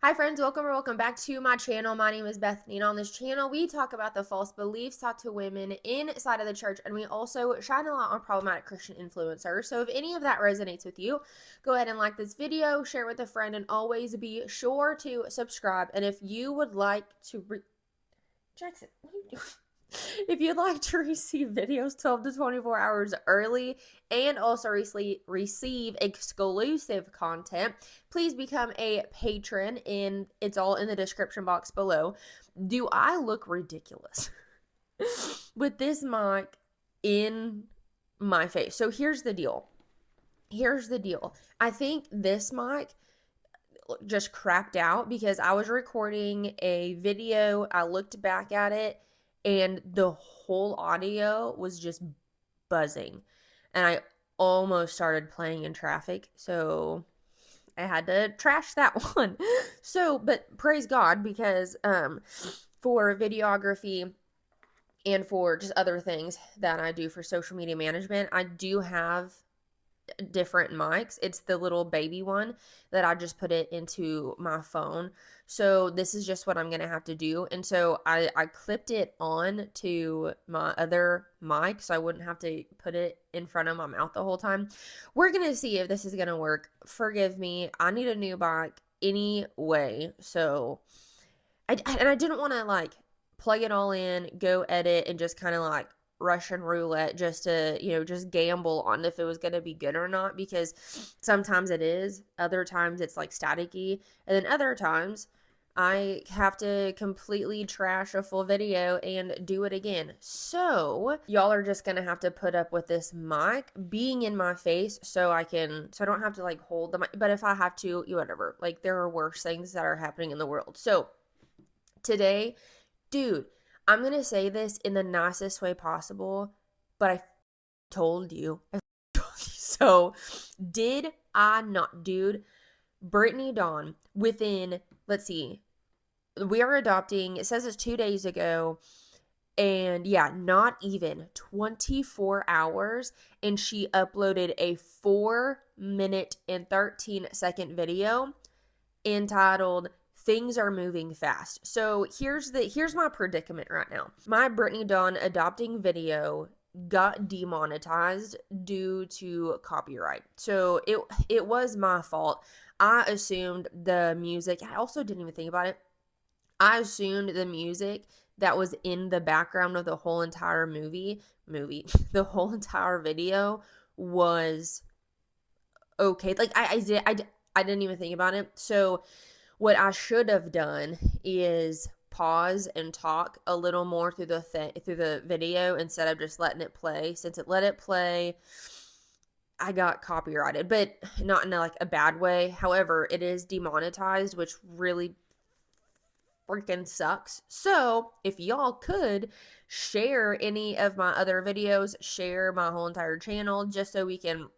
Hi friends, welcome or welcome back to my channel. My name is Bethany, and on this channel we talk about the false beliefs taught to women inside of the church, and we also shine a light on problematic Christian influencers. So if any of that resonates with you, go ahead and like this video, share it with a friend, and always be sure to subscribe. And if you would like to Jackson, what are you doing? If you'd like to receive videos 12 to 24 hours early and also receive exclusive content, please become a patron, and it's all in the description box below. Do I look ridiculous with this mic in my face? So here's the deal. I think this mic just crapped out because I was recording a video. I looked back at it and the whole audio was just buzzing, and I almost started playing in traffic, so I had to trash that one. So, but praise God, because for videography and for just other things that I do for social media management, I do have different mics. It's the little baby one that I just put it into my phone. So this is just what I'm gonna have to do. And so I clipped it on to my other mic so I wouldn't have to put it in front of my mouth the whole time. We're gonna see if this is gonna work. Forgive me, I need a new mic anyway. So I didn't want to like plug it all in, go edit, and just kind of like Russian roulette just to, just gamble on if it was going to be good or not, because sometimes it is, other times it's like staticky, and then other times I have to completely trash a full video and do it again. So y'all are just going to have to put up with this mic being in my face so I don't have to like hold the mic, but if I have to, whatever, like there are worse things that are happening in the world. So today, dude, I'm going to say this in the nicest way possible, but I told you. So, did I not, dude? Brittany Dawn, within, let's see, we are adopting, it says it's 2 days ago, and yeah, not even 24 hours, and she uploaded a 4-minute and 13-second video entitled "Things Are Moving Fast." So here's my predicament right now. My Brittany Dawn adopting video got demonetized due to copyright. So it was my fault. I assumed the music, I also didn't even think about it. I assumed the music that was in the background of the whole entire the whole entire video was okay. Like I didn't even think about it. So what I should have done is pause and talk a little more through the video instead of just letting it play. Since it let it play, I got copyrighted, but not in like a bad way. However, it is demonetized, which really freaking sucks. So if y'all could share any of my other videos, share my whole entire channel, just so we can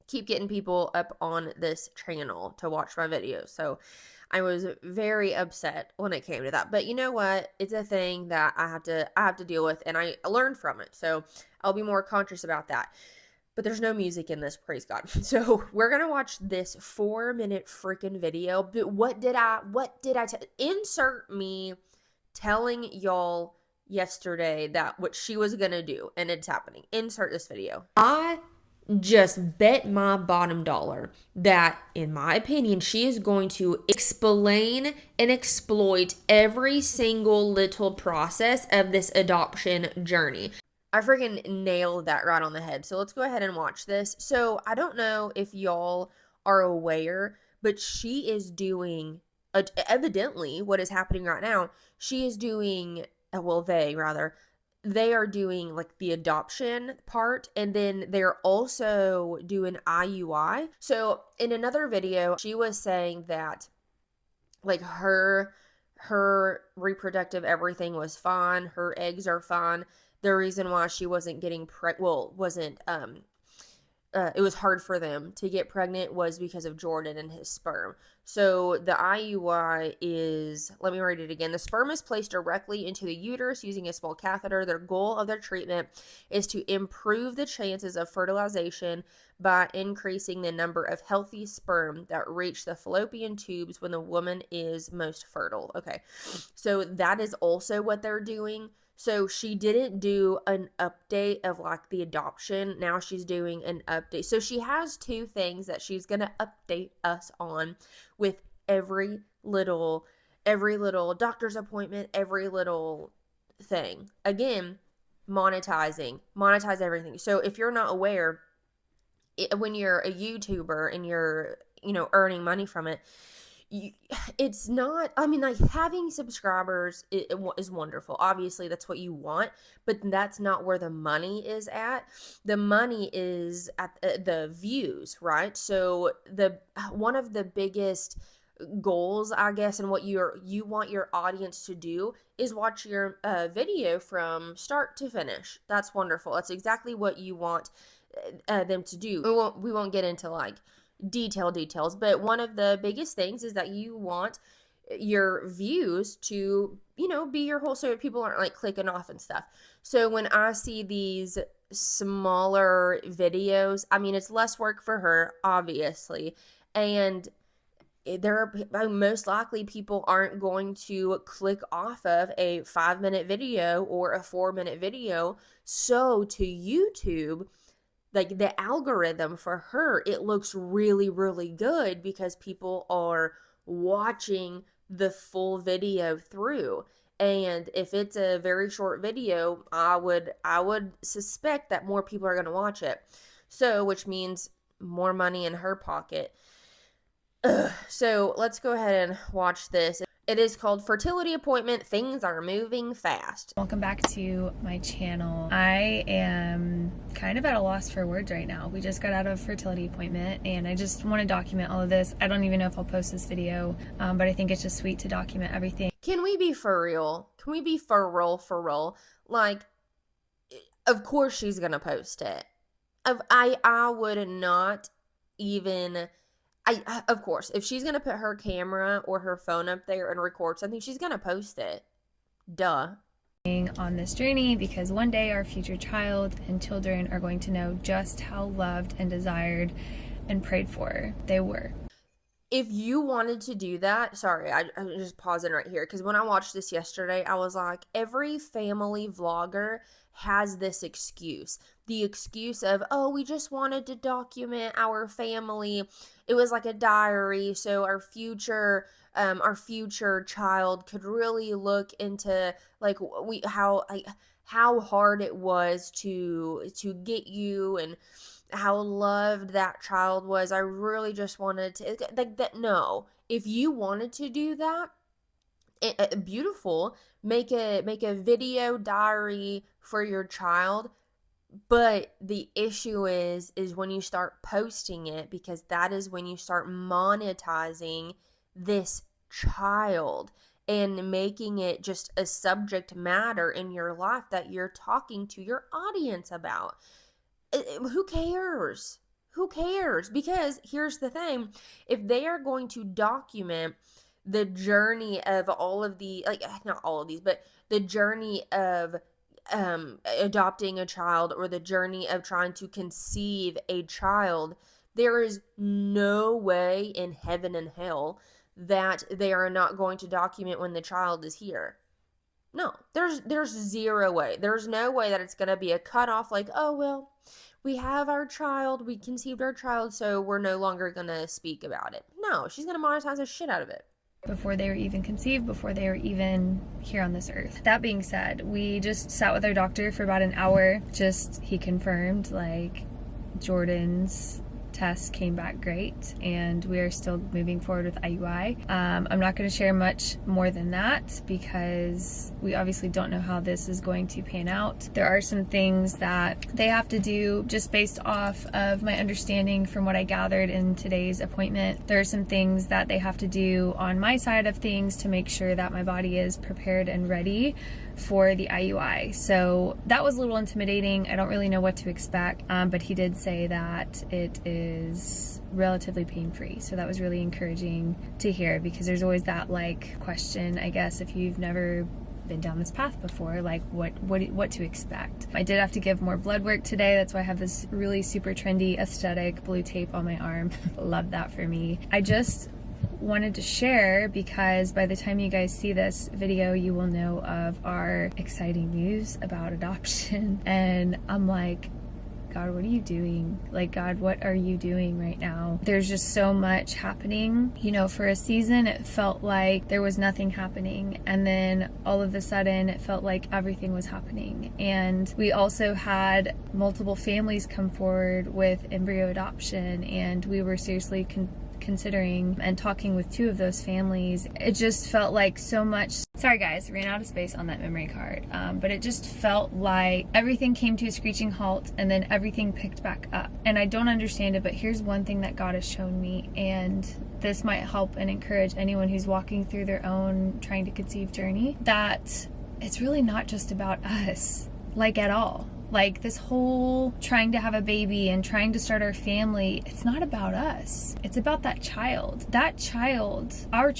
keep getting people up on this channel to watch my videos. So I was very upset when it came to that, but you know what? It's a thing that I have to deal with, and I learned from it. So I'll be more conscious about that. But there's no music in this, praise God. So we're gonna watch this 4-minute freaking video. But what did I insert me telling y'all yesterday that what she was gonna do, and it's happening. Insert this video. I just bet my bottom dollar that, in my opinion, she is going to explain and exploit every single little process of this adoption journey. I freaking nailed that right on the head. So let's go ahead and watch this. So I don't know if y'all are aware, but she is doing, evidently what is happening right now, she is doing, well, they are doing like the adoption part, and then they're also doing IUI. So in another video, she was saying that like her reproductive everything was fine, her eggs are fine. The reason why she wasn't getting it was hard for them to get pregnant was because of Jordan and his sperm. So the IUI is, let me read it again. The sperm is placed directly into the uterus using a small catheter. Their goal of their treatment is to improve the chances of fertilization by increasing the number of healthy sperm that reach the fallopian tubes when the woman is most fertile. Okay, so that is also what they're doing. So she didn't do an update of like the adoption. Now she's doing an update. So she has two things that she's going to update us on with every little doctor's appointment, every little thing. Again, monetize everything. So if you're not aware, when you're a YouTuber and you're, earning money from it, it's not, I mean, like, having subscribers is wonderful. Obviously that's what you want, but that's not where the money is at. The money is at the views, right? So one of the biggest goals, I guess, and what you want your audience to do is watch your video from start to finish. That's wonderful. That's exactly what you want them to do. We won't get into like details, but one of the biggest things is that you want your views to, be your whole, so people aren't like clicking off and stuff. So when I see these smaller videos, I mean, it's less work for her, obviously, and most likely people aren't going to click off of a 5-minute video or a 4-minute video. So to YouTube, like, the algorithm for her, it looks really, really good because people are watching the full video through. And if it's a very short video, I would suspect that more people are going to watch it. So, which means more money in her pocket. So let's go ahead and watch this. It is called Fertility Appointment. Things are moving fast. Welcome back to my channel. I am kind of at a loss for words right now. We just got out of a fertility appointment and I just want to document all of this. I don't even know if I'll post this video, but I think it's just sweet to document everything. Can we be for real? Can we be for real? Like, of course she's gonna post it. I would not even... of course, if she's going to put her camera or her phone up there and record something, she's going to post it. Duh. On this journey, because one day our future child and children are going to know just how loved and desired and prayed for they were. If you wanted to do that, sorry, I'm just pausing right here, because when I watched this yesterday, I was like, every family vlogger has this excuse. The excuse of, oh, we just wanted to document our family. It was like a diary, so our future child could really look into like how hard it was to get you and how loved that child was. I really just wanted to, like, that. No, if you wanted to do that, beautiful, make a video diary for your child. But the issue is when you start posting it, because that is when you start monetizing this child and making it just a subject matter in your life that you're talking to your audience about. Who cares? Who cares? Because here's the thing. If they are going to document the journey of all of the, like, not all of these, but the journey of adopting a child or the journey of trying to conceive a child, there is no way in heaven and hell that they are not going to document when the child is here. No, there's zero way. There's no way that it's going to be a cutoff like, oh, well, we have our child, we conceived our child, so we're no longer going to speak about it. No, she's going to monetize the shit out of it. Before they were even conceived, before they were even here on this earth. That being said, we just sat with our doctor for about an hour. He confirmed, like, Jordan's test came back great and we are still moving forward with IUI. I'm not going to share much more than that because we obviously don't know how this is going to pan out. There are some things that they have to do just based off of my understanding from what I gathered in today's appointment. There are some things that they have to do on my side of things to make sure that my body is prepared and ready for the IUI. So that was a little intimidating. I don't really know what to expect, but he did say that it is relatively pain-free. So that was really encouraging to hear because there's always that like question, I guess, if you've never been down this path before, like what to expect. I did have to give more blood work today. That's why I have this really super trendy aesthetic blue tape on my arm. Love that for me. I just wanted to share because by the time you guys see this video, you will know of our exciting news about adoption. And I'm like, God, what are you doing? Like, God, what are you doing right now? There's just so much happening. You know, for a season, it felt like there was nothing happening. And then all of a sudden, it felt like everything was happening. And we also had multiple families come forward with embryo adoption. And we were seriously considering and talking with 2 of those families. It just felt like so much. Sorry guys, ran out of space on that memory card. But it just felt like everything came to a screeching halt and then everything picked back up. And I don't understand it, but here's one thing that God has shown me, and this might help and encourage anyone who's walking through their own trying to conceive journey, that it's really not just about us, like at all. Like this whole trying to have a baby and trying to start our family, it's not about us. It's about that child. That child, our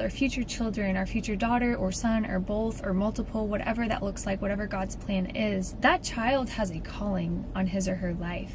future children, our future daughter or son or both or multiple, whatever that looks like, whatever God's plan is, that child has a calling on his or her life.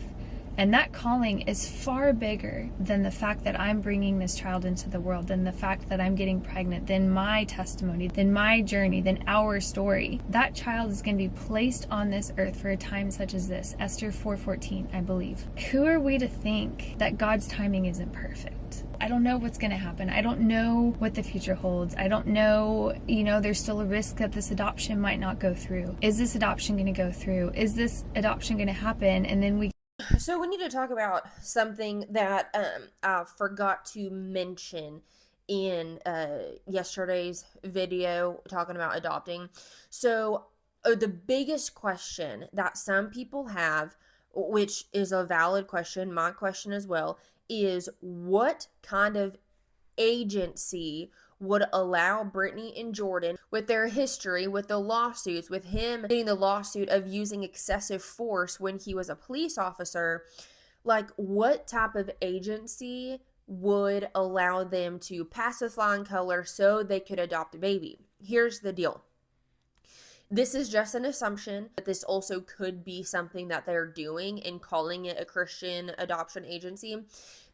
And that calling is far bigger than the fact that I'm bringing this child into the world, than the fact that I'm getting pregnant, than my testimony, than my journey, than our story. That child is going to be placed on this earth for a time such as this. Esther 4:14, I believe. Who are we to think that God's timing isn't perfect? I don't know what's going to happen. I don't know what the future holds. I don't know, there's still a risk that this adoption might not go through. Is this adoption going to go through? Is this adoption going to happen? And then So we need to talk about something that I forgot to mention in yesterday's video talking about adopting. So the biggest question that some people have, which is a valid question, my question as well, is what kind of agency would allow Brittany and Jordan, with their history, with the lawsuits, with him getting the lawsuit of using excessive force when he was a police officer, like what type of agency would allow them to pass with flying colors so they could adopt a baby? Here's the deal. This is just an assumption, but this also could be something that they're doing and calling it a Christian adoption agency.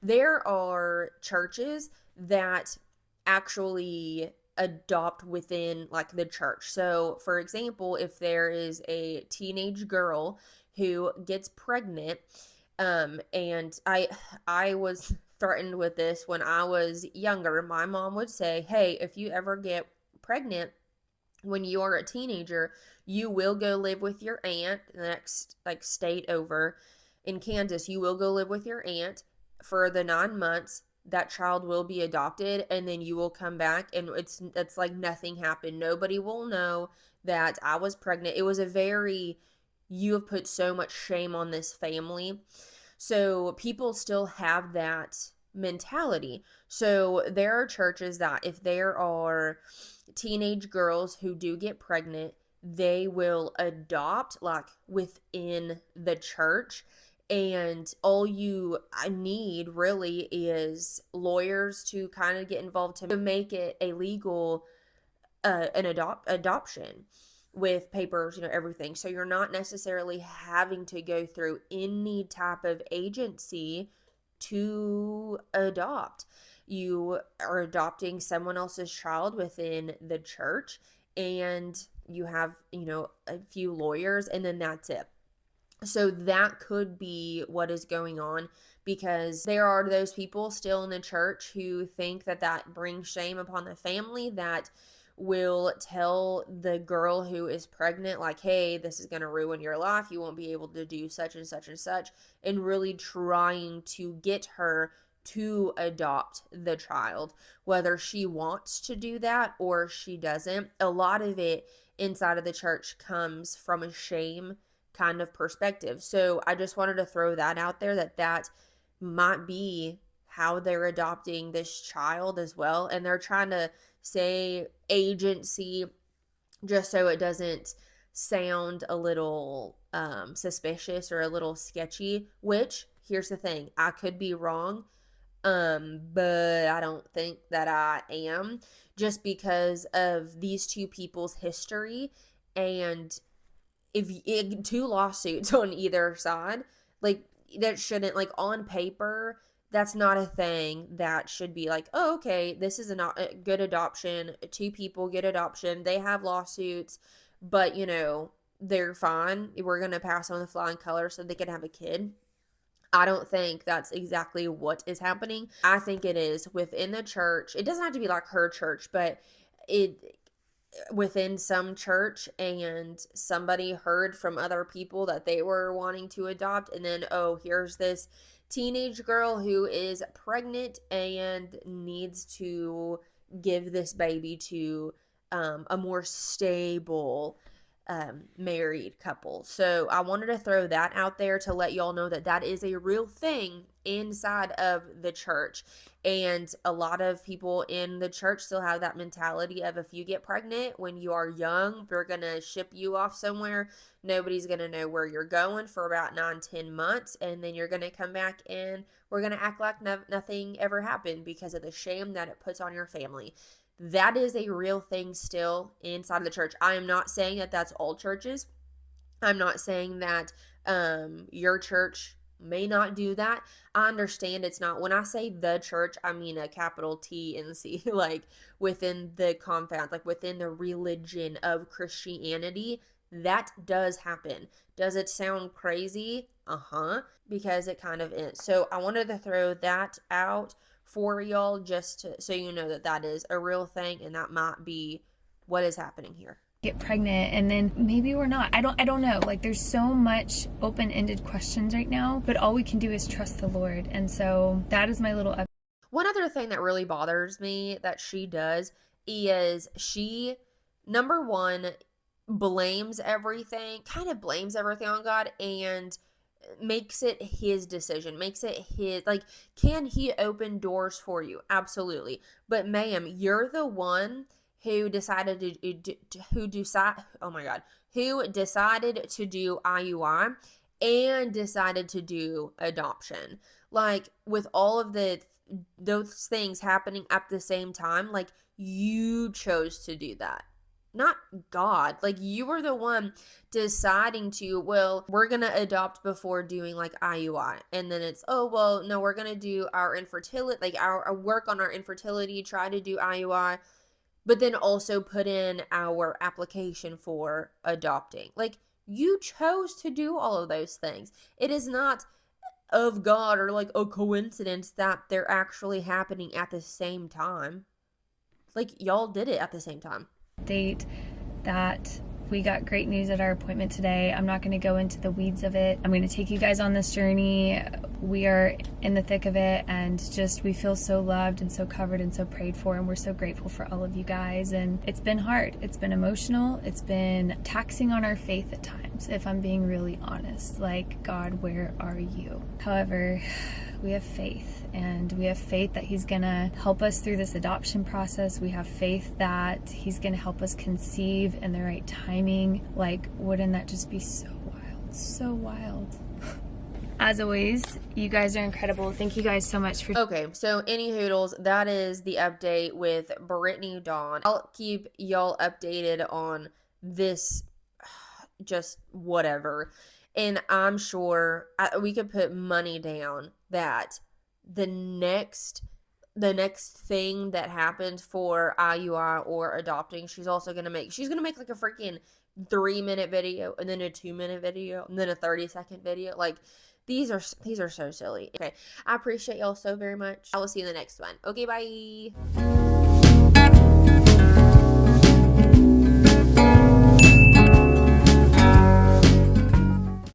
There are churches that actually adopt within like the church. So for example, if there is a teenage girl who gets pregnant, and I was threatened with this when I was younger. My mom would say, hey, if you ever get pregnant when you are a teenager, you will go live with your aunt, the next state over in Kansas. You will go live with your aunt for the 9 months. That child will be adopted, and then you will come back, and it's like nothing happened. Nobody will know that I was pregnant. It was you have put so much shame on this family. So people still have that mentality. So there are churches that if there are teenage girls who do get pregnant, they will adopt like within the church. And all I need really is lawyers to kind of get involved to make it a legal adoption with papers, everything. So you're not necessarily having to go through any type of agency to adopt. You are adopting someone else's child within the church, and you have, a few lawyers, and then that's it. So that could be what is going on, because there are those people still in the church who think that brings shame upon the family, that will tell the girl who is pregnant, like, hey, this is going to ruin your life. You won't be able to do such and such and such, and really trying to get her to adopt the child, whether she wants to do that or she doesn't. A lot of it inside of the church comes from a shame kind of perspective. So I just wanted to throw that out there, that might be how they're adopting this child as well. And they're trying to say agency just so it doesn't sound a little suspicious or a little sketchy, which, here's the thing, I could be wrong. But I don't think that I am, just because of these two people's history. And two lawsuits on either side, like, that shouldn't, like, on paper, that's not a thing that should be like, oh, okay, this is a good adoption, two people get adoption, they have lawsuits, but they're fine, we're gonna pass on the flying color so they can have a kid. I don't think that's exactly what is happening. I think it is within the church. It doesn't have to be like her church, but it within some church, and somebody heard from other people that they were wanting to adopt, and then, oh, here's this teenage girl who is pregnant and needs to give this baby to a more stable married couple. So I wanted to throw that out there to let y'all know that that is a real thing inside of the church. And a lot of people in the church still have that mentality of, if you get pregnant when you are young, we're going to ship you off somewhere. Nobody's going to know where you're going for about 9-10 months. And then you're going to come back and we're going to act like nothing ever happened because of the shame that it puts on your family. That is a real thing still inside of the church. I am not saying that that's all churches. I'm not saying that your church may not do that. I understand it's not. When I say the church, I mean a capital T and C, like within the confound, like within the religion of Christianity. That does happen. Does it sound crazy? Because it kind of is. So I wanted to throw that out for y'all, just so you know that that is a real thing, and that might be what is happening here. Get pregnant and then maybe we're not. I don't know. Like, there's so much open-ended questions right now, but all we can do is trust the Lord. And so that is my little One other thing that really bothers me that she does is she, number one, blames everything on God, and makes it his decision, makes it his, like, can he open doors for you? Absolutely. But ma'am, you're the one who decided who decided to do IUI and decided to do adoption. Like, with all of those things happening at the same time, like, you chose to do that, not God. Like, you were the one deciding to, well, we're going to adopt before doing like IUI. And then it's, oh, well, no, we're going to do our infertility, like our work on our infertility, try to do IUI, but then also put in our application for adopting. Like, you chose to do all of those things. It is not of God or like a coincidence that they're actually happening at the same time. Like, y'all did it at the same time. Date that we got great news at our appointment today. I'm not going to go into the weeds of it. I'm going to take you guys on this journey. We are in the thick of it, and just, we feel so loved and so covered and so prayed for, and we're so grateful for all of you guys. And it's been hard. It's been emotional. It's been taxing on our faith at times, if I'm being really honest. Like, God, where are you? However, we have faith, and we have faith that he's gonna help us through this adoption process. We have faith that he's gonna help us conceive in the right timing. Like, wouldn't that just be so wild? So wild. As always, you guys are incredible. Thank you guys so much for... Okay, so any hoodles, that is the update with Brittany Dawn. I'll keep y'all updated on this, just whatever. And I'm sure we could put money down that the next thing that happens for IUI or adopting, she's going to make like a freaking 3-minute video, and then a 2-minute video, and then a 30-second video. Like, these are so silly. Okay, I appreciate y'all so very much. I will see you in the next one. Okay, bye.